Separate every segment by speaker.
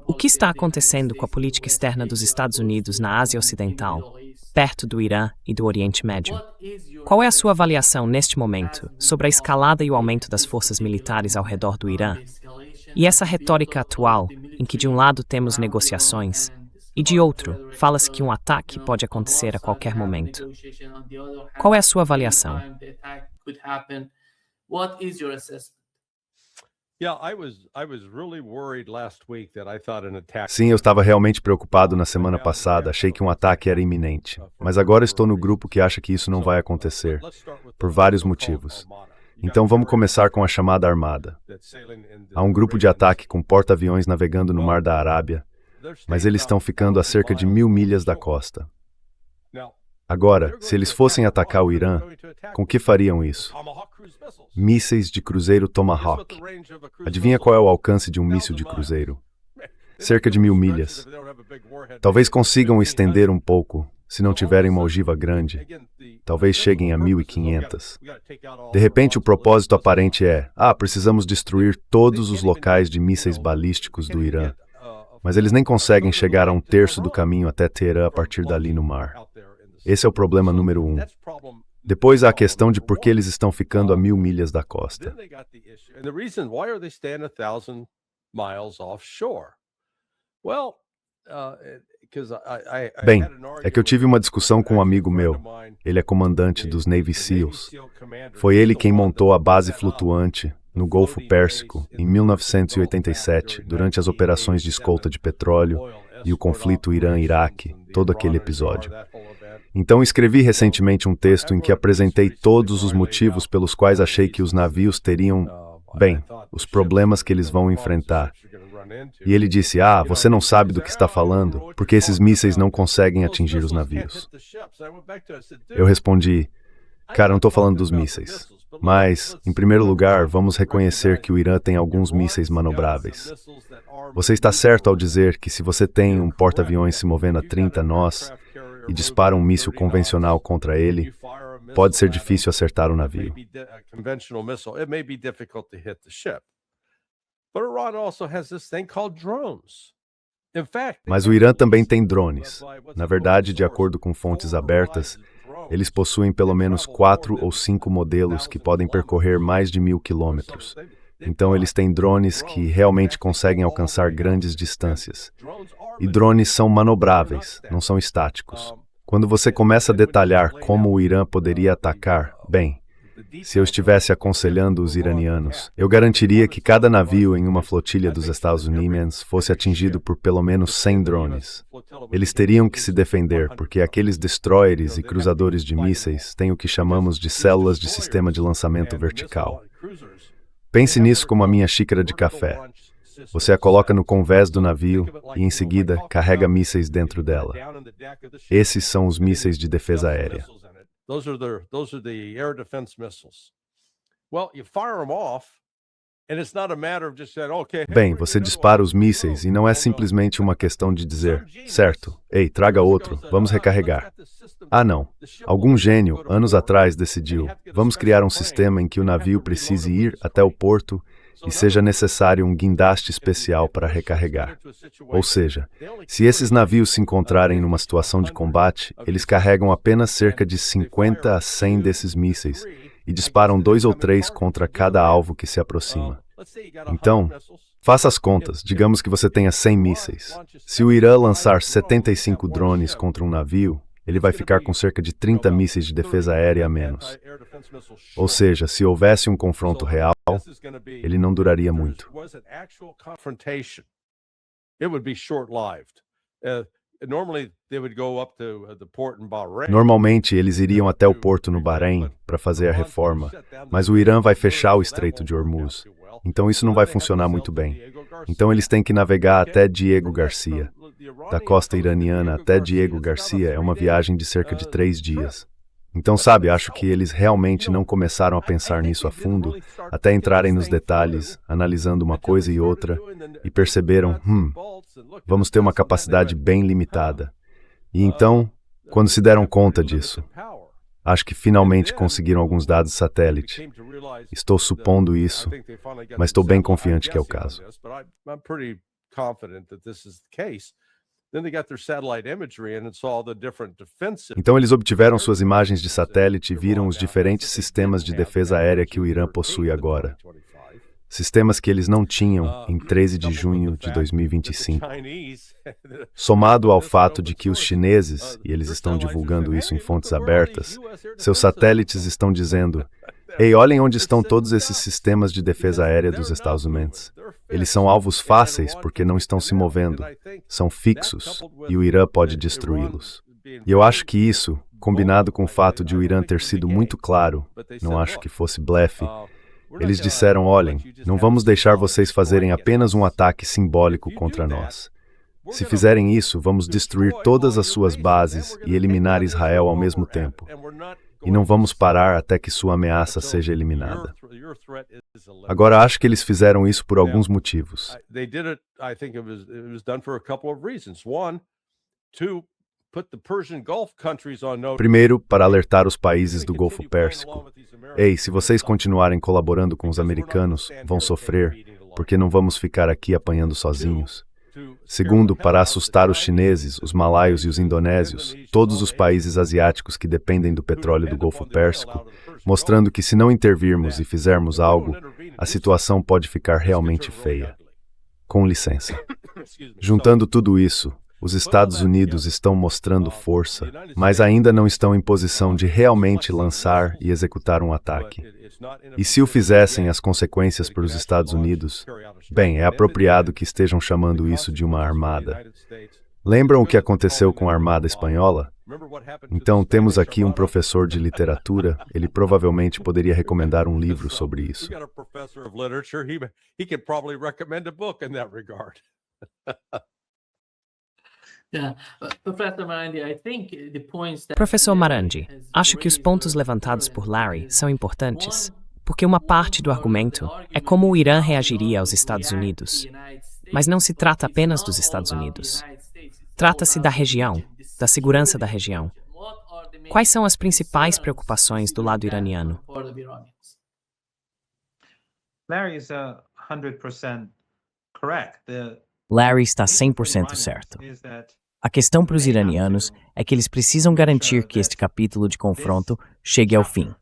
Speaker 1: O que está acontecendo com a política externa dos Estados Unidos na Ásia Ocidental, perto do Irã e do Oriente Médio? Qual é a sua avaliação neste momento sobre a escalada e o aumento das forças militares ao redor do Irã? E essa retórica atual, em que de um lado temos negociações, e de outro, fala-se que um ataque pode acontecer a qualquer momento. Qual é a sua avaliação?
Speaker 2: Sim, eu estava realmente preocupado na semana passada, achei que um ataque era iminente. Mas agora estou no grupo que acha que isso não vai acontecer, por vários motivos. Então vamos começar com a chamada Armada. Há um grupo de ataque com porta-aviões navegando no Mar da Arábia, mas eles estão ficando a cerca de 1.000 milhas da costa. Agora, se eles fossem atacar o Irã, com que fariam isso? Mísseis de cruzeiro Tomahawk. Adivinha qual é o alcance de um míssil de cruzeiro? Cerca de 1.000 milhas. Talvez consigam estender um pouco, se não tiverem uma ogiva grande. Talvez cheguem a 1.500. De repente, o propósito aparente é: precisamos destruir todos os locais de mísseis balísticos do Irã. Mas eles nem conseguem chegar a um terço do caminho até Teherã a partir dali no mar. Esse é o problema número 1. Depois há a questão de por que eles estão ficando a 1.000 milhas da costa. Bem, é que eu tive uma discussão com um amigo meu. Ele é comandante dos Navy SEALs. Foi ele quem montou a base flutuante no Golfo Pérsico em 1987, durante as operações de escolta de petróleo e o conflito Irã-Iraque, todo aquele episódio. Então escrevi recentemente um texto em que apresentei todos os motivos pelos quais achei que os navios teriam, os problemas que eles vão enfrentar. E ele disse: você não sabe do que está falando, porque esses mísseis não conseguem atingir os navios. Eu respondi: cara, não estou falando dos mísseis. Mas, em primeiro lugar, vamos reconhecer que o Irã tem alguns mísseis manobráveis. Você está certo ao dizer que se você tem um porta-aviões se movendo a 30 nós e dispara um míssil convencional contra ele, pode ser difícil acertar o navio. Mas o Irã também tem drones. Na verdade, de acordo com fontes abertas, eles possuem pelo menos 4 ou 5 modelos que podem percorrer mais de 1.000 quilômetros. Então eles têm drones que realmente conseguem alcançar grandes distâncias. E drones são manobráveis, não são estáticos. Quando você começa a detalhar como o Irã poderia atacar, se eu estivesse aconselhando os iranianos, eu garantiria que cada navio em uma flotilha dos Estados Unidos fosse atingido por pelo menos 100 drones. Eles teriam que se defender, porque aqueles destroyers e cruzadores de mísseis têm o que chamamos de células de sistema de lançamento vertical. Pense nisso como a minha xícara de café. Você a coloca no convés do navio e, em seguida, carrega mísseis dentro dela. Esses são os mísseis de defesa aérea.
Speaker 3: Those are the air defense missiles. Well, you fire them off, and it's not a matter of just saying, okay.
Speaker 2: Você dispara os mísseis e não é simplesmente uma questão de dizer, certo, traga outro, vamos recarregar. Não. Algum gênio, anos atrás, decidiu, vamos criar um sistema em que o navio precise ir até o porto e seja necessário um guindaste especial para recarregar. Ou seja, se esses navios se encontrarem numa situação de combate, eles carregam apenas cerca de 50 a 100 desses mísseis e disparam 2 ou 3 contra cada alvo que se aproxima. Então, faça as contas, digamos que você tenha 100 mísseis. Se o Irã lançar 75 drones contra um navio, ele vai ficar com cerca de 30 mísseis de defesa aérea a menos. Ou seja, se houvesse um confronto real, ele não duraria muito. Normalmente, eles iriam até o porto no Bahrein para fazer a reforma, mas o Irã vai fechar o Estreito de Hormuz. Então isso não vai funcionar muito bem. Então eles têm que navegar até Diego Garcia. Da costa iraniana até Diego Garcia é uma viagem de cerca de 3 dias. Então, acho que eles realmente não começaram a pensar nisso a fundo, até entrarem nos detalhes, analisando uma coisa e outra, e perceberam, vamos ter uma capacidade bem limitada. E então, quando se deram conta disso, Acho que finalmente conseguiram alguns dados satélite. Estou supondo isso, mas estou bem confiante que é o caso. Então eles obtiveram suas imagens de satélite e viram os diferentes sistemas de defesa aérea que o Irã possui agora. Sistemas que eles não tinham em 13 de junho de 2025. Somado ao fato de que os chineses, e eles estão divulgando isso em fontes abertas, seus satélites estão dizendo: "Ei, olhem onde estão todos esses sistemas de defesa aérea dos Estados Unidos. Eles são alvos fáceis porque não estão se movendo, são fixos, e o Irã pode destruí-los." E eu acho que isso, combinado com o fato de o Irã ter sido muito claro, não acho que fosse blefe, eles disseram: "Olhem, não vamos deixar vocês fazerem apenas um ataque simbólico contra nós. Se fizerem isso, vamos destruir todas as suas bases e eliminar Israel ao mesmo tempo. E não vamos parar até que sua ameaça seja eliminada." Agora, acho que eles fizeram isso por alguns motivos. Primeiro, para alertar os países do Golfo Pérsico. Ei, se vocês continuarem colaborando com os americanos, vão sofrer, porque não vamos ficar aqui apanhando sozinhos. Segundo, para assustar os chineses, os malaios e os indonésios, todos os países asiáticos que dependem do petróleo do Golfo Pérsico, mostrando que se não intervirmos e fizermos algo, a situação pode ficar realmente feia. Com licença. Juntando tudo isso, os Estados Unidos estão mostrando força, mas ainda não estão em posição de realmente lançar e executar um ataque. E se o fizessem, as consequências para os Estados Unidos, bem, é apropriado que estejam chamando isso de uma armada. Lembram o que aconteceu com a Armada Espanhola? Então, temos aqui um professor de literatura, ele provavelmente poderia recomendar um livro sobre isso.
Speaker 1: Professor Marandi, acho que os pontos levantados por Larry são importantes, porque uma parte do argumento é como o Irã reagiria aos Estados Unidos. Mas não se trata apenas dos Estados Unidos. Trata-se da região, da segurança da região. Quais são as principais preocupações do lado iraniano?
Speaker 4: Larry está 100% certo. A questão para os iranianos é que eles precisam garantir que este capítulo de confronto chegue ao fim.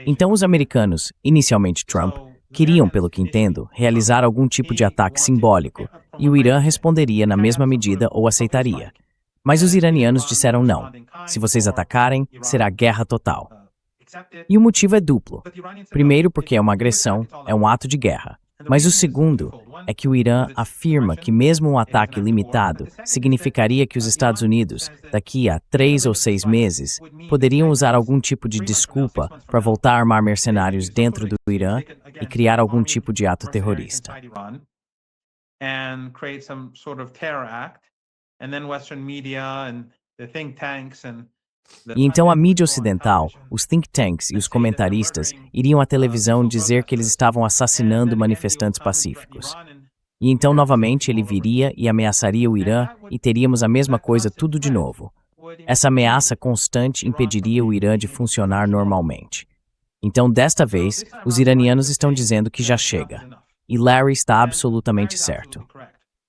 Speaker 4: Então os americanos, inicialmente Trump, queriam, pelo que entendo, realizar algum tipo de ataque simbólico, e o Irã responderia na mesma medida ou aceitaria. Mas os iranianos disseram não. Se vocês atacarem, será guerra total. E o motivo é duplo. Primeiro, porque é uma agressão, é um ato de guerra. Mas o segundo é que o Irã afirma que mesmo um ataque limitado significaria que os Estados Unidos, daqui a 3 ou 6 meses, poderiam usar algum tipo de desculpa para voltar a armar mercenários dentro do Irã e criar algum tipo de ato terrorista. E então a mídia ocidental, os think tanks e os comentaristas iriam à televisão dizer que eles estavam assassinando manifestantes pacíficos. E então novamente ele viria e ameaçaria o Irã e teríamos a mesma coisa tudo de novo. Essa ameaça constante impediria o Irã de funcionar normalmente. Então desta vez, os iranianos estão dizendo que já chega. E Larry está absolutamente certo.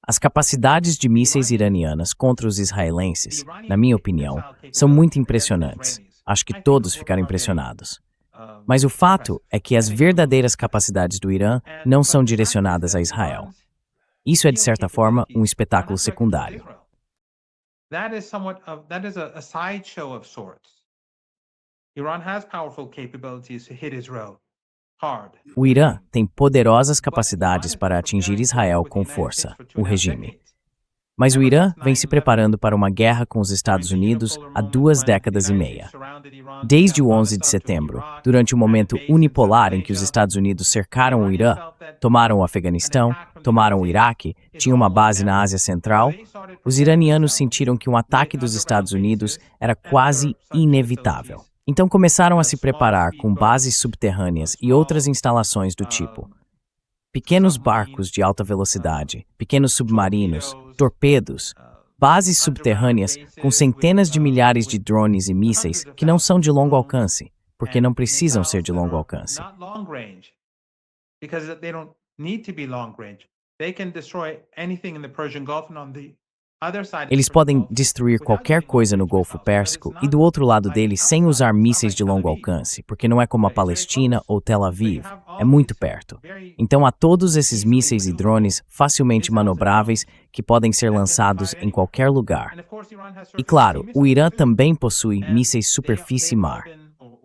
Speaker 4: As capacidades de mísseis iranianas contra os israelenses, na minha opinião, são muito impressionantes. Acho que todos ficaram impressionados. Mas o fato é que as verdadeiras capacidades do Irã não são direcionadas a Israel. Isso é, de certa forma, um espetáculo secundário. O Irã tem poderosas capacidades para atingir Israel com força, o regime. Mas o Irã vem se preparando para uma guerra com os Estados Unidos há 2 décadas e meia. Desde o 11 de setembro, durante o momento unipolar em que os Estados Unidos cercaram o Irã, tomaram o Afeganistão, tomaram o Iraque, tinham uma base na Ásia Central, os iranianos sentiram que um ataque dos Estados Unidos era quase inevitável. Então começaram a se preparar com bases subterrâneas e outras instalações do tipo pequenos barcos de alta velocidade, pequenos submarinos, torpedos, bases subterrâneas com centenas de milhares de drones e mísseis que não são de longo alcance, porque não precisam ser de longo alcance. Eles podem destruir qualquer coisa no Golfo Pérsico e do outro lado dele sem usar mísseis de longo alcance, porque não é como a Palestina ou Tel Aviv, é muito perto. Então há todos esses mísseis e drones facilmente manobráveis que podem ser lançados em qualquer lugar. E claro, o Irã também possui mísseis superfície-mar.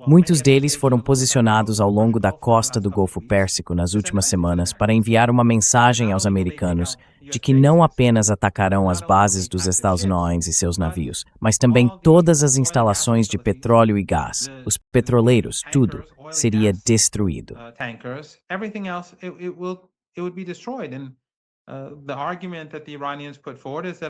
Speaker 4: Muitos deles foram posicionados ao longo da costa do Golfo Pérsico nas últimas semanas para enviar uma mensagem aos americanos de que não apenas atacarão as bases dos Estados Unidos e seus navios, mas também todas as instalações de petróleo e gás, os petroleiros, tudo, seria destruído.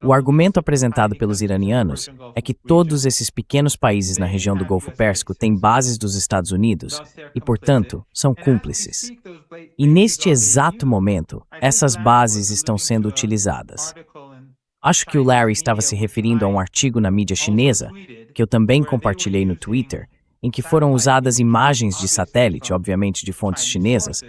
Speaker 4: O argumento apresentado pelos iranianos é que todos esses pequenos países na região do Golfo Pérsico têm bases dos Estados Unidos e, portanto, são cúmplices. E neste exato momento, essas bases estão sendo utilizadas. Acho que o Larry estava se referindo a um artigo na mídia chinesa, que eu também compartilhei no Twitter, em que foram usadas imagens de satélite, obviamente de fontes chinesas,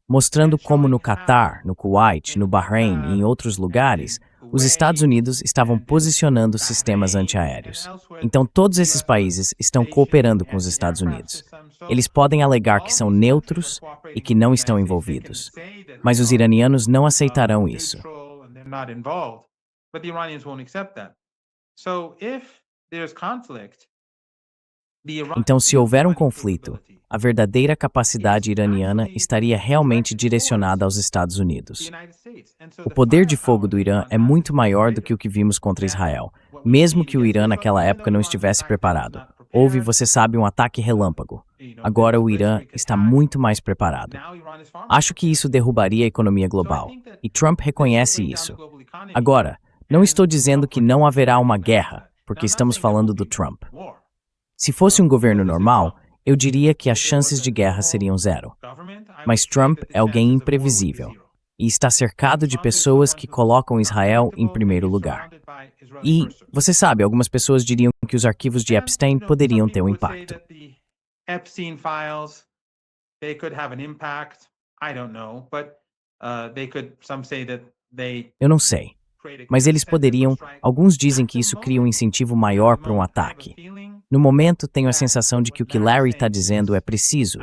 Speaker 4: mostrando como no Catar, no Kuwait, no Bahrein e em outros lugares, os Estados Unidos estavam posicionando sistemas antiaéreos. Então todos esses países estão cooperando com os Estados Unidos. Eles podem alegar que são neutros e que não estão envolvidos. Mas os iranianos não aceitarão isso. Então, se houver um conflito, a verdadeira capacidade iraniana estaria realmente direcionada aos Estados Unidos. O poder de fogo do Irã é muito maior do que o que vimos contra Israel, mesmo que o Irã naquela época não estivesse preparado. Houve, você sabe, um ataque relâmpago. Agora o Irã está muito mais preparado. Acho que isso derrubaria a economia global, e Trump reconhece isso. Agora, não estou dizendo que não haverá uma guerra, porque estamos falando do Trump. Se fosse um governo normal, eu diria que as chances de guerra seriam zero. Mas Trump é alguém imprevisível e está cercado de pessoas que colocam Israel em primeiro lugar. E, você sabe, algumas pessoas diriam que os arquivos de Epstein poderiam ter um impacto. Eu não sei. Mas eles poderiam, alguns dizem que isso cria um incentivo maior para um ataque. No momento, tenho a sensação de que o que Larry está dizendo é preciso.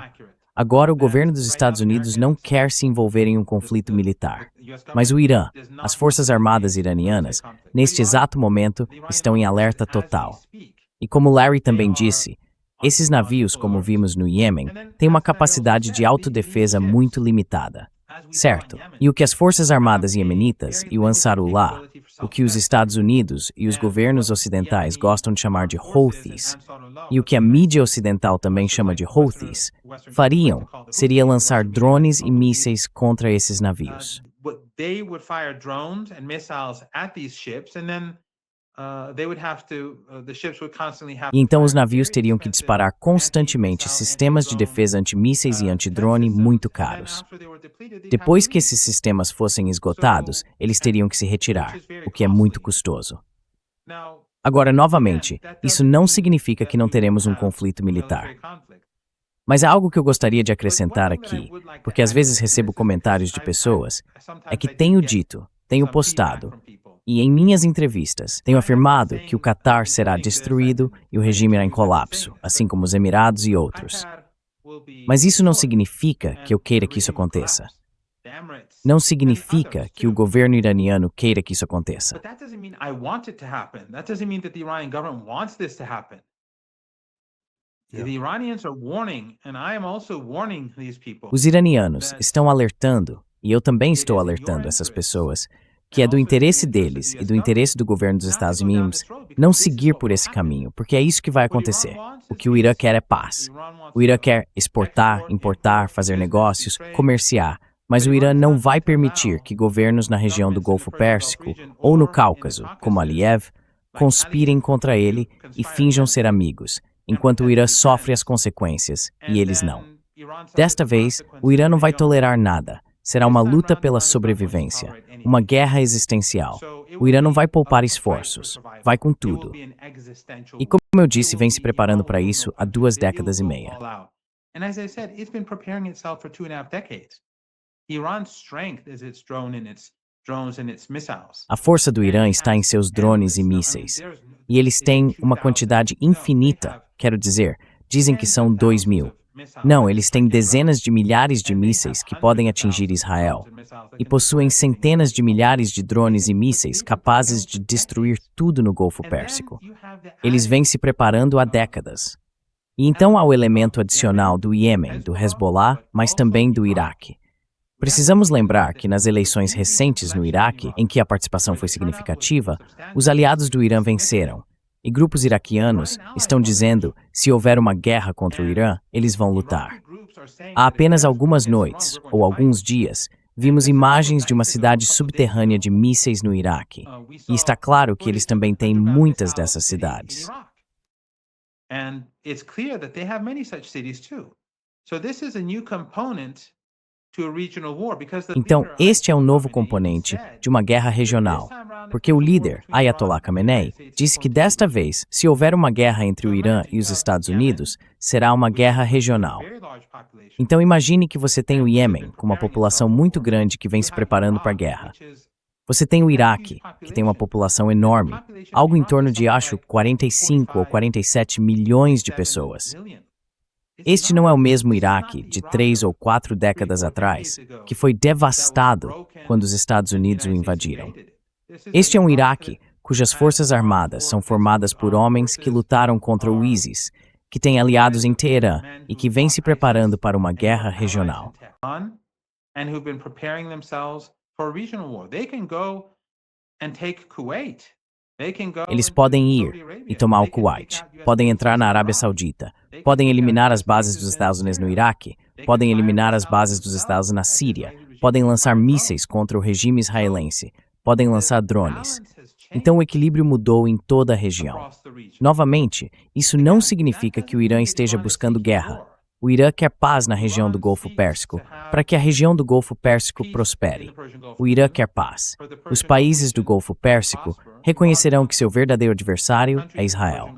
Speaker 4: Agora, o governo dos Estados Unidos não quer se envolver em um conflito militar. Mas o Irã, as forças armadas iranianas, neste exato momento, estão em alerta total. E como Larry também disse, esses navios, como vimos no Iêmen, têm uma capacidade de autodefesa muito limitada. Certo. E o que as forças armadas iemenitas e o Ansarullah, o que os Estados Unidos e os governos ocidentais gostam de chamar de Houthis, e o que a mídia ocidental também chama de Houthis, fariam seria lançar drones e mísseis contra esses navios. E então os navios teriam que disparar constantemente sistemas de defesa antimísseis e antidrone muito caros. Depois que esses sistemas fossem esgotados, eles teriam que se retirar, o que é muito custoso. Agora, novamente, isso não significa que não teremos um conflito militar. Mas há algo que eu gostaria de acrescentar aqui, porque às vezes recebo comentários de pessoas, é que tenho dito, tenho postado, e em minhas entrevistas, tenho afirmado que o Catar será destruído e o regime irá em colapso, assim como os Emirados e outros. Mas isso não significa que eu queira que isso aconteça. Não significa que o governo iraniano queira que isso aconteça. Os iranianos estão alertando, e eu também estou alertando essas pessoas, que é do interesse deles e do interesse do governo dos Estados Unidos não seguir por esse caminho, porque é isso que vai acontecer. O que o Irã quer é paz. O Irã quer exportar, importar, fazer negócios, comerciar, mas o Irã não vai permitir que governos na região do Golfo Pérsico ou no Cáucaso, como Aliyev, conspirem contra ele e finjam ser amigos, enquanto o Irã sofre as consequências, e eles não. Desta vez, o Irã não vai tolerar nada, será uma luta pela sobrevivência, uma guerra existencial. O Irã não vai poupar esforços, vai com tudo. E como eu disse, vem se preparando para isso há 2 décadas e meia.
Speaker 5: And as I said, it's been preparing itself for 2.5 decades. Iran's strength is its drones and its missiles.
Speaker 4: A força do Irã está em seus drones e mísseis. E eles têm uma quantidade infinita, quero dizer, dizem que são 2.000. Não, eles têm dezenas de milhares de mísseis que podem atingir Israel. E possuem centenas de milhares de drones e mísseis capazes de destruir tudo no Golfo Pérsico. Eles vêm se preparando há décadas. E então há o elemento adicional do Iêmen, do Hezbollah, mas também do Iraque. Precisamos lembrar que nas eleições recentes no Iraque, em que a participação foi significativa, os aliados do Irã venceram. E grupos iraquianos estão dizendo que se houver uma guerra contra o Irã, eles vão lutar. Há apenas algumas noites, ou alguns dias, vimos imagens de uma cidade subterrânea de mísseis no Iraque. E está claro que eles também têm muitas dessas cidades.
Speaker 5: And it's clear that they have many such cities too. So this is a new component to a regional war because the
Speaker 4: Então,
Speaker 5: leader,
Speaker 4: este é um novo
Speaker 5: Ayatollah
Speaker 4: componente
Speaker 5: Khamenei,
Speaker 4: de uma guerra regional, porque o líder, Ayatollah Khamenei, disse que desta vez, se houver uma guerra entre o Irã e os Estados Unidos, será uma guerra regional. Então imagine que você tem o Iêmen, com uma população muito grande que vem se preparando para a guerra. Você tem o Iraque, que tem uma população enorme, algo em torno de, acho, 45 ou 47 milhões de pessoas. Este não é o mesmo Iraque de 3 ou 4 décadas atrás, que foi devastado quando os Estados Unidos o invadiram. Este é um Iraque cujas forças armadas são formadas por homens que lutaram contra o ISIS, que tem aliados em Teherã e que vem se preparando para uma guerra regional. Eles podem ir e tomar o Kuwait, podem entrar na Arábia Saudita, podem eliminar as bases dos Estados Unidos no Iraque, podem eliminar as bases dos Estados Unidos na Síria, podem lançar mísseis contra o regime israelense, podem lançar drones. Então o equilíbrio mudou em toda a região. Novamente, isso não significa que o Irã esteja buscando guerra. O Irã quer paz na região do Golfo Pérsico, para que a região do Golfo Pérsico prospere. O Irã quer paz. Os países do Golfo Pérsico reconhecerão que seu verdadeiro adversário é Israel.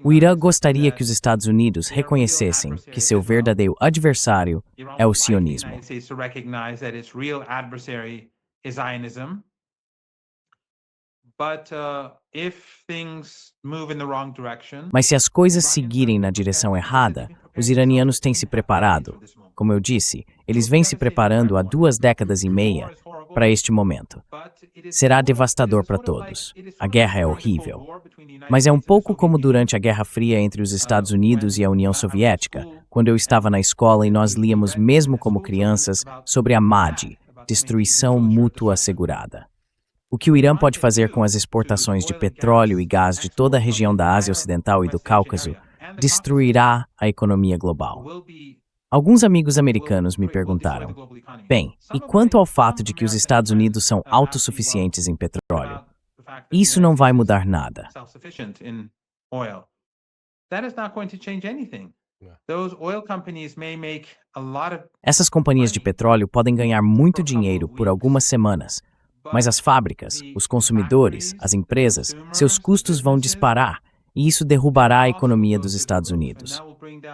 Speaker 4: O Irã gostaria que os Estados Unidos reconhecessem que seu verdadeiro adversário é o sionismo. Mas se as coisas seguirem na direção errada, os iranianos têm se preparado. Como eu disse, eles vêm se preparando há 2 décadas e meia para este momento. Será devastador para todos. A guerra é horrível. Mas é um pouco como durante a Guerra Fria entre os Estados Unidos e a União Soviética, quando eu estava na escola e nós líamos, mesmo como crianças, sobre a MAD, destruição mútua assegurada. O que o Irã pode fazer com as exportações de petróleo e gás de toda a região da Ásia Ocidental e do Cáucaso destruirá a economia global. Alguns amigos americanos me perguntaram, bem, e quanto ao fato de que os Estados Unidos são autossuficientes em petróleo? Isso não vai mudar nada. Essas companhias de petróleo podem ganhar muito dinheiro por algumas semanas, mas as fábricas, os consumidores, as empresas, seus custos vão disparar e isso derrubará a economia dos Estados Unidos.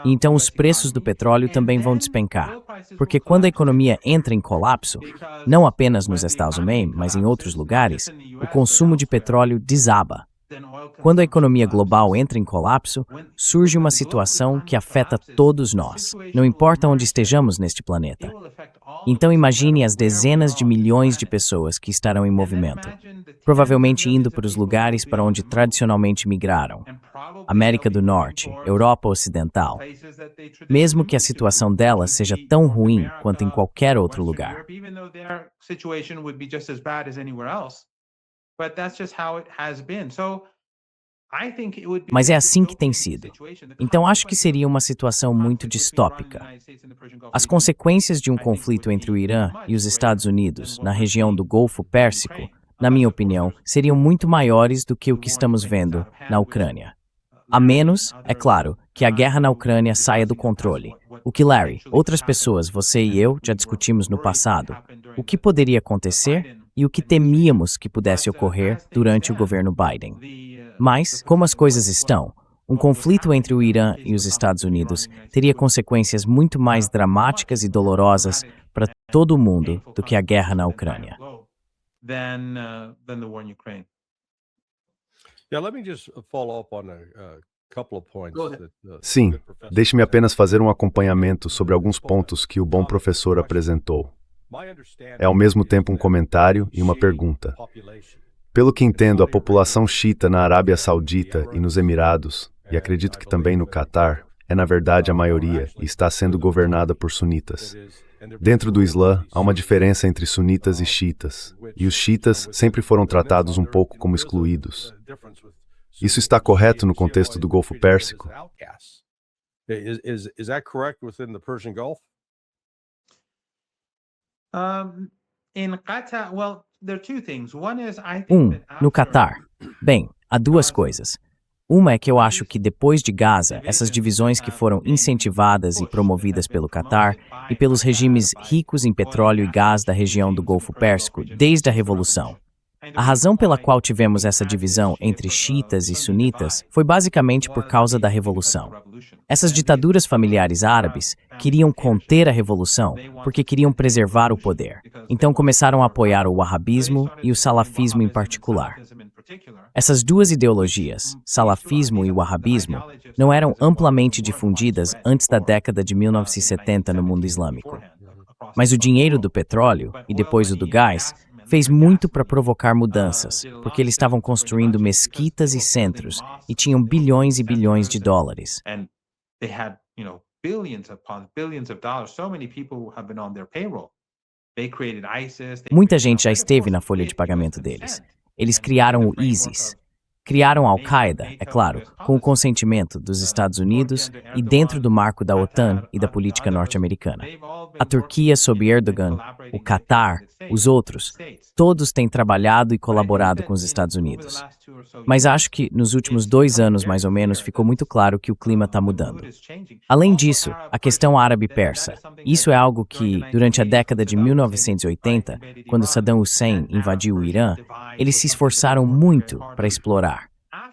Speaker 4: E então os preços do petróleo também vão despencar, porque quando a economia entra em colapso, não apenas nos Estados Unidos, mas em outros lugares, o consumo de petróleo desaba. Quando a economia global entra em colapso, surge uma situação que afeta todos nós, não importa onde estejamos neste planeta. Então imagine as dezenas de milhões de pessoas que estarão em movimento, provavelmente indo para os lugares para onde tradicionalmente migraram, América do Norte, Europa Ocidental, mesmo que a situação delas seja tão ruim quanto em qualquer outro lugar. Mas é assim que tem sido. Então acho que seria uma situação muito distópica. As consequências de um conflito entre o Irã e os Estados Unidos na região do Golfo Pérsico, na minha opinião, seriam muito maiores do que o que estamos vendo na Ucrânia. A menos, é claro, que a guerra na Ucrânia saia do controle. O que Larry, outras pessoas, você e eu já discutimos no passado. O que poderia acontecer e o que temíamos que pudesse ocorrer durante o governo Biden. Mas, como as coisas estão, um conflito entre o Irã e os Estados Unidos teria consequências muito mais dramáticas e dolorosas para todo o mundo do que a guerra na Ucrânia.
Speaker 3: Yeah, let me just follow up on a couple of points that,
Speaker 2: Sim,
Speaker 3: good professor
Speaker 2: deixe-me
Speaker 3: said.
Speaker 2: apenas fazer um acompanhamento sobre alguns pontos que o bom professor apresentou. É ao mesmo tempo um comentário e uma pergunta. Pelo que entendo, a população xiita na Arábia Saudita e nos Emirados, e acredito que também no Catar, é na verdade a maioria e está sendo governada por sunitas. Dentro do Islã, há uma diferença entre sunitas e xiitas, e os xiitas sempre foram tratados um pouco como excluídos. Isso está correto no contexto do Golfo Pérsico?
Speaker 3: Is that correct within the Persian Gulf?
Speaker 5: In Qatar, well, there are two things. One is I think that
Speaker 4: No
Speaker 5: after-
Speaker 4: Catar. Bem, há duas coisas. Uma é que eu acho que depois de Gaza, essas divisões que foram incentivadas e promovidas pelo Catar e pelos regimes ricos em petróleo e gás da região do Golfo Pérsico desde a Revolução. A razão pela qual tivemos essa divisão entre xiitas e sunitas foi basicamente por causa da Revolução. Essas ditaduras familiares árabes queriam conter a Revolução porque queriam preservar o poder. Então começaram a apoiar o wahhabismo e o salafismo em particular. Essas duas ideologias, salafismo e wahhabismo, não eram amplamente difundidas antes da década de 1970 no mundo islâmico. Mas o dinheiro do petróleo, e depois o do gás, fez muito para provocar mudanças, porque eles estavam construindo mesquitas e centros e tinham bilhões e bilhões de dólares.
Speaker 5: And they had, billions upon billions of dollars. So many people have been on their payroll. They created ISIS.
Speaker 4: Muita gente já esteve na folha de pagamento deles. Eles criaram o ISIS. Criaram a Al-Qaeda, é claro, com o consentimento dos Estados Unidos e dentro do marco da OTAN e da política norte-americana. A Turquia sob Erdogan, o Catar, os outros, todos têm trabalhado e colaborado com os Estados Unidos. Mas acho que, nos últimos 2 anos mais ou menos, ficou muito claro que o clima está mudando. Além disso, a questão árabe-persa. Isso é algo que, durante a década de 1980, quando Saddam Hussein invadiu o Irã, eles se esforçaram muito para explorar.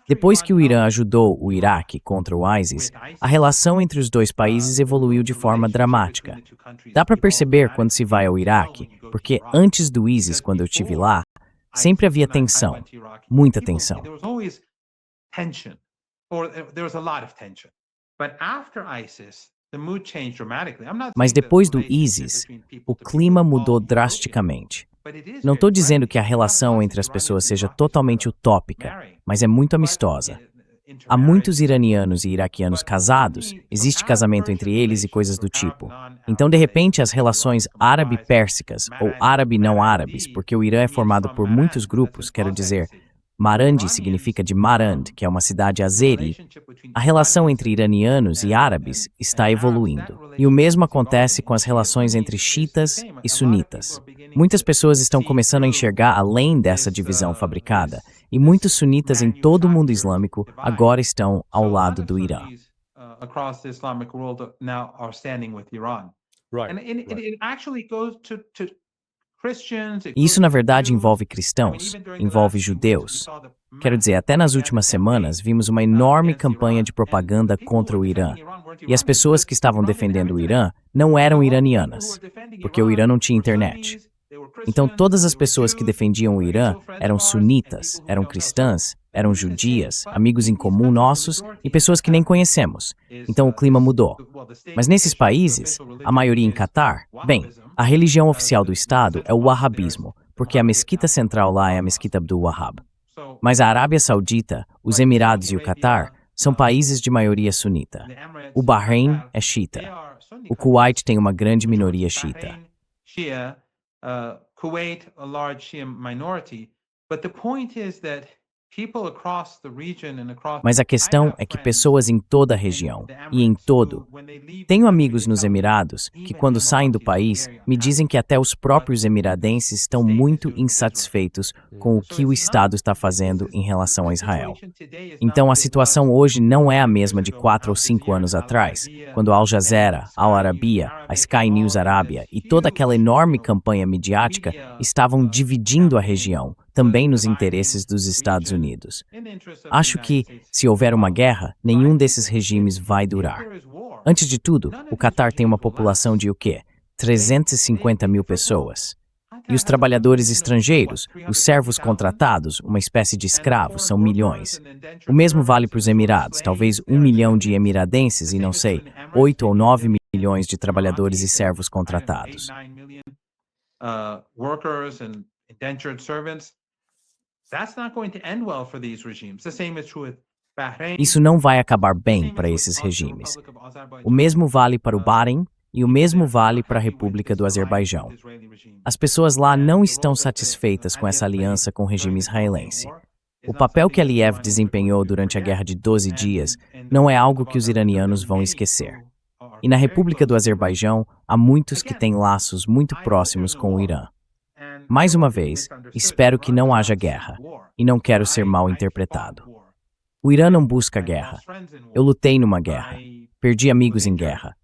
Speaker 4: Depois que o Irã ajudou o Iraque contra o ISIS, a relação entre os dois países evoluiu de forma dramática. Dá para perceber quando se vai ao Iraque, porque antes do ISIS, quando eu estive lá, sempre havia tensão, muita tensão.
Speaker 5: There was always tension, or there was a lot of tension. But after ISIS, the mood changed dramatically. I'm not
Speaker 4: Mas
Speaker 5: saying that
Speaker 4: depois do
Speaker 5: relationship
Speaker 4: ISIS,
Speaker 5: between people
Speaker 4: o
Speaker 5: to people
Speaker 4: clima
Speaker 5: is
Speaker 4: mudou
Speaker 5: all broken,
Speaker 4: drasticamente.
Speaker 5: but it is
Speaker 4: Não
Speaker 5: very
Speaker 4: estou dizendo
Speaker 5: friendly.
Speaker 4: que a relação entre as pessoas seja totalmente utópica, mas é muito amistosa. Há
Speaker 5: Intermarriage.
Speaker 4: muitos iranianos e iraquianos casados, existe casamento entre eles e coisas do tipo. Então, de repente, as relações árabe-pérsicas ou árabe-não árabes, porque o Irã é formado por muitos grupos, quero dizer, Marandi significa de Marand, que é uma cidade azeri. A relação entre iranianos e árabes está evoluindo. E o mesmo acontece com as relações entre xiitas e sunitas. Muitas pessoas estão começando a enxergar além dessa divisão fabricada, e muitos sunitas em todo o mundo islâmico agora estão ao lado do Irã.
Speaker 5: Across the Islamic world now are standing with Iran.
Speaker 3: Right.
Speaker 5: And it actually goes to Christians.
Speaker 4: E isso, na verdade, envolve cristãos, envolve judeus. Quero dizer, até nas últimas semanas, vimos uma enorme campanha de propaganda contra o Irã. E as pessoas que estavam defendendo o Irã não eram iranianas, porque o Irã não tinha internet. Então, todas as pessoas que defendiam o Irã eram sunitas, eram cristãs, eram judias, amigos em comum nossos e pessoas que nem conhecemos. Então, o clima mudou. Mas nesses países, a maioria em Catar, bem, a religião oficial do Estado é o wahhabismo, porque a mesquita central lá é a mesquita Abdul Wahhab. Mas a Arábia Saudita, os Emirados e o Catar são países de maioria sunita. O Bahrein é xiita. O Kuwait tem uma grande minoria xiita.
Speaker 5: Shia, Kuwait, a large Shia minority. But the point is that
Speaker 4: Mas a questão é que pessoas em toda a região, e em todo, tenho amigos nos Emirados que, quando saem do país, me dizem que até os próprios emiradenses estão muito insatisfeitos com o que o Estado está fazendo em relação a Israel. Então, a situação hoje não é a mesma de 4 ou 5 anos atrás, quando a Al Jazeera, Al Arabiya, a Sky News Arábia e toda aquela enorme campanha midiática estavam dividindo a região, também nos interesses dos Estados Unidos. Acho que, se houver uma guerra, nenhum desses regimes vai durar. Antes de tudo, o Catar tem uma população de o quê? 350 mil pessoas. E os trabalhadores estrangeiros, os servos contratados, uma espécie de escravos, são milhões. O mesmo vale para os Emirados, talvez 1 milhão de emiradenses e, não sei, 8 ou 9 milhões de trabalhadores e servos contratados. Isso não vai acabar bem para esses regimes. O mesmo vale para o Bahrein e o mesmo vale para a República do Azerbaijão. As pessoas lá não estão satisfeitas com essa aliança com o regime israelense. O papel que Aliyev desempenhou durante a Guerra de 12 Dias não é algo que os iranianos vão esquecer. E na República do Azerbaijão, há muitos que têm laços muito próximos com o Irã. Mais uma vez, espero que não haja guerra, e não quero ser mal interpretado. O Irã não busca guerra. Eu lutei numa guerra, perdi amigos em guerra.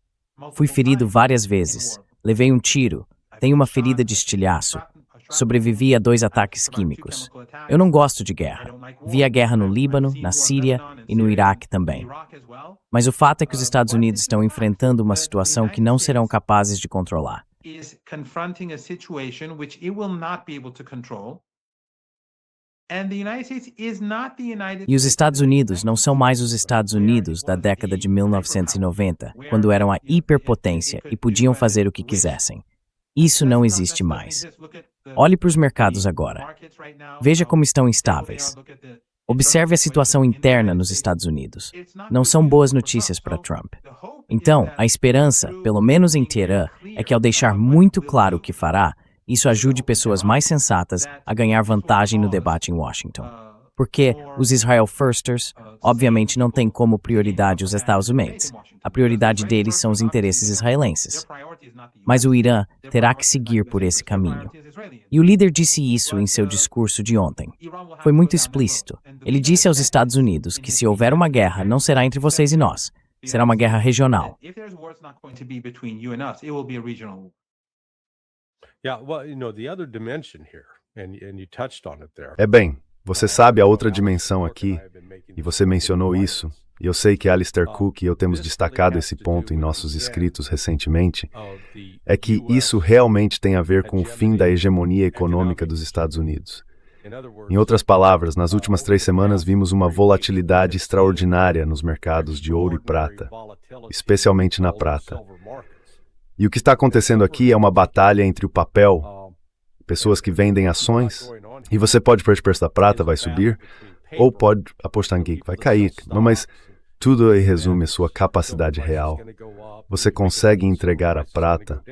Speaker 4: Fui ferido várias vezes, levei um tiro, tenho uma ferida de estilhaço, sobrevivi a 2 ataques químicos. Eu não gosto de guerra. Vi a guerra no Líbano, na Síria e no Iraque também. Mas o fato é que os Estados Unidos estão enfrentando uma situação que não serão capazes de controlar. E os Estados Unidos não são mais os Estados Unidos da década de 1990, quando eram a hiperpotência e podiam fazer o que quisessem. Isso não existe mais. Olhe para os mercados agora. Veja como estão instáveis. Observe a situação interna nos Estados Unidos. Não são boas notícias para Trump. Então, a esperança, pelo menos em Teherã, é que ao deixar muito claro o que fará, isso ajude pessoas mais sensatas a ganhar vantagem no debate em Washington. Porque os Israel Firsters, obviamente, não têm como prioridade os Estados Unidos. A prioridade deles são os interesses israelenses. Mas o Irã terá que seguir por esse caminho. E o líder disse isso em seu discurso de ontem. Foi muito explícito. Ele disse aos Estados Unidos que se houver uma guerra, não será entre vocês e nós. Será uma guerra regional.
Speaker 2: Bem, você sabe a outra dimensão aqui, e você mencionou isso, e eu sei que Alistair Cook e eu temos destacado esse ponto em nossos escritos recentemente, é que isso realmente tem a ver com o fim da hegemonia econômica dos Estados Unidos. Em outras palavras, nas últimas 3 semanas vimos uma volatilidade extraordinária nos mercados de ouro e prata, especialmente na prata. E o que está acontecendo aqui é uma batalha entre o papel, pessoas que vendem ações, e você pode pôr o preço da prata, vai subir, ou pode apostar em que vai cair. Mas tudo aí resume a sua capacidade real. Você consegue entregar a prata.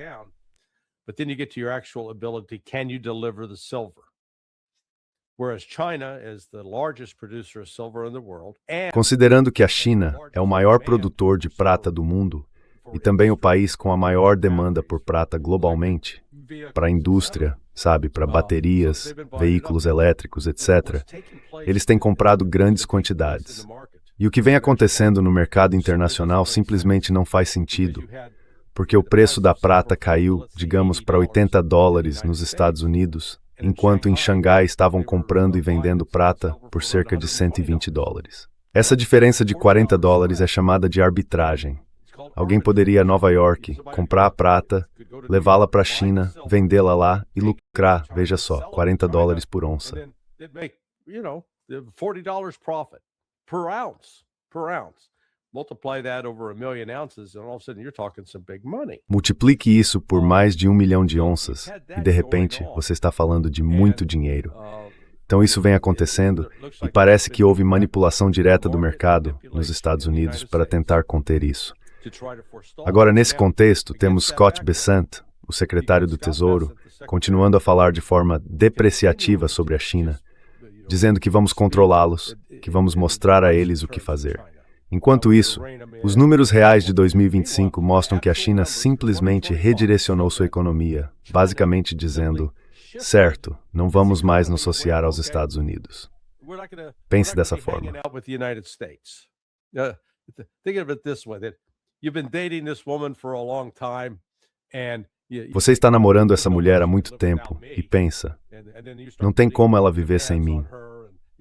Speaker 2: Considerando que a China é o maior produtor de prata do mundo, e também o país com a maior demanda por prata globalmente, para a indústria, para baterias, veículos elétricos, etc., eles têm comprado grandes quantidades. E o que vem acontecendo no mercado internacional simplesmente não faz sentido, porque o preço da prata caiu, digamos, para $80 nos Estados Unidos, enquanto em Xangai estavam comprando e vendendo prata por cerca de $120. Essa diferença de $40 é chamada de arbitragem. Alguém poderia ir a Nova York, comprar a prata, levá-la para a China, vendê-la lá e lucrar, veja só, $40 por onça. Multiplique isso por mais de 1 milhão de onças e, de repente, você está falando de muito dinheiro. Então isso vem acontecendo e parece que houve manipulação direta do mercado nos Estados Unidos para tentar conter isso. Agora, nesse contexto, temos Scott Bessent, o secretário do Tesouro, continuando a falar de forma depreciativa sobre a China, dizendo que vamos controlá-los, que vamos mostrar a eles o que fazer. Enquanto isso, os números reais de 2025 mostram que a China simplesmente redirecionou sua economia, basicamente dizendo: certo, não vamos mais nos associar aos Estados Unidos. Pense dessa forma. Você está namorando essa mulher há muito tempo e pensa: não tem como ela viver sem mim.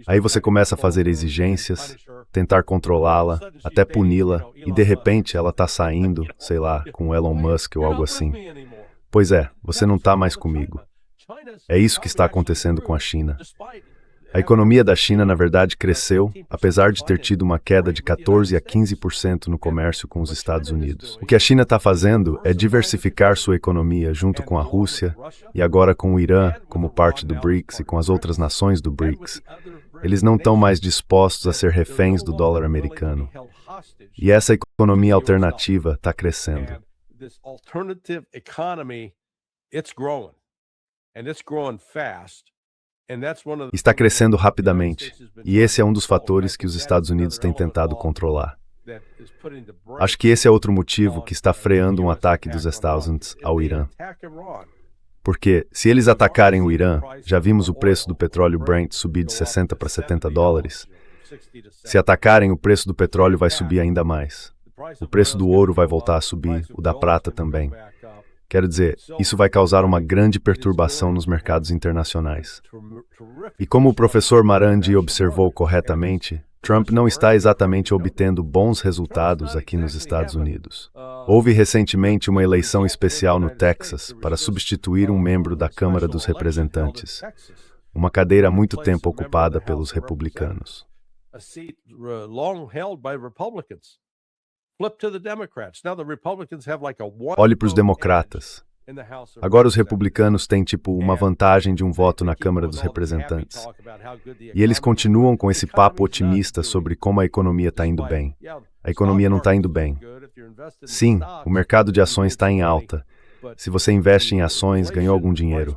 Speaker 2: Aí você começa a fazer exigências, tentar controlá-la, até puni-la, e de repente ela está saindo, sei lá, com Elon Musk ou algo assim. Pois é, você não está mais comigo. É isso que está acontecendo com a China. A economia da China, na verdade, cresceu, apesar de ter tido uma queda de 14% a 15% no comércio com os Estados Unidos. O que a China está fazendo é diversificar sua economia junto com a Rússia e agora com o Irã, como parte do BRICS e com as outras nações do BRICS. Eles não estão mais dispostos a ser reféns do dólar americano. E essa economia alternativa está crescendo. Está crescendo rapidamente, e esse é um dos fatores que os Estados Unidos têm tentado controlar. Acho que esse é outro motivo que está freando um ataque dos Estados Unidos ao Irã. Porque, se eles atacarem o Irã, já vimos o preço do petróleo Brent subir de 60 para 70 dólares. Se atacarem, o preço do petróleo vai subir ainda mais. O preço do ouro vai voltar a subir, o da prata também. Quero dizer, isso vai causar uma grande perturbação nos mercados internacionais. E como o professor Marandi observou corretamente, Trump não está exatamente obtendo bons resultados aqui nos Estados Unidos. Houve recentemente uma eleição especial no Texas para substituir um membro da Câmara dos Representantes, uma cadeira há muito tempo ocupada pelos republicanos. Olhe para os democratas. Agora os republicanos têm uma vantagem de um voto na Câmara dos Representantes. E eles continuam com esse papo otimista sobre como a economia está indo bem. A economia não está indo bem. Sim, o mercado de ações está em alta. Se você investe em ações, ganhou algum dinheiro.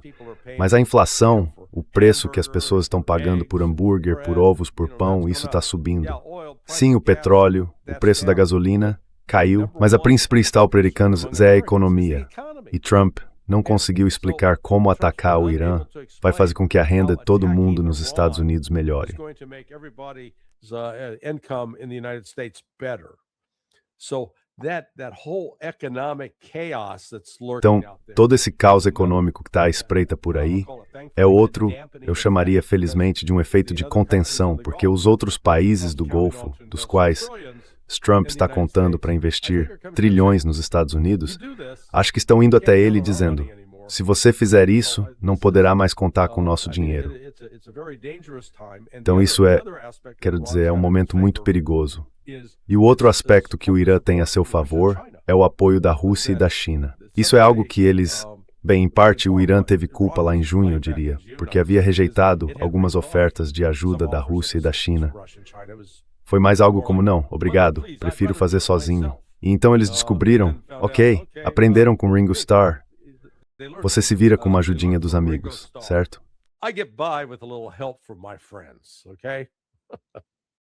Speaker 2: Mas a inflação, o preço que as pessoas estão pagando por hambúrguer, por ovos, por pão, isso está subindo. Sim, o petróleo, o preço da gasolina caiu, mas a principal para americanos é a economia. E Trump não conseguiu explicar como atacar o Irã vai fazer com que a renda de todo mundo nos Estados Unidos melhore. Então, todo esse caos econômico que está à espreita por aí é outro, eu chamaria felizmente de um efeito de contenção, porque os outros países do Golfo, dos quais Trump está contando para investir trilhões nos Estados Unidos, acho que estão indo até ele dizendo: se você fizer isso, não poderá mais contar com o nosso dinheiro. Então isso quero dizer, é um momento muito perigoso. E o outro aspecto que o Irã tem a seu favor é o apoio da Rússia e da China. Isso é algo que eles... Bem, em parte, o Irã teve culpa lá em junho, eu diria, porque havia rejeitado algumas ofertas de ajuda da Rússia e da China. Foi mais algo como: não, obrigado, prefiro fazer sozinho. E então eles descobriram: ok, aprenderam com Ringo Starr. Você se vira com uma ajudinha dos amigos, certo?
Speaker 3: I get by with a little help from my friends, okay?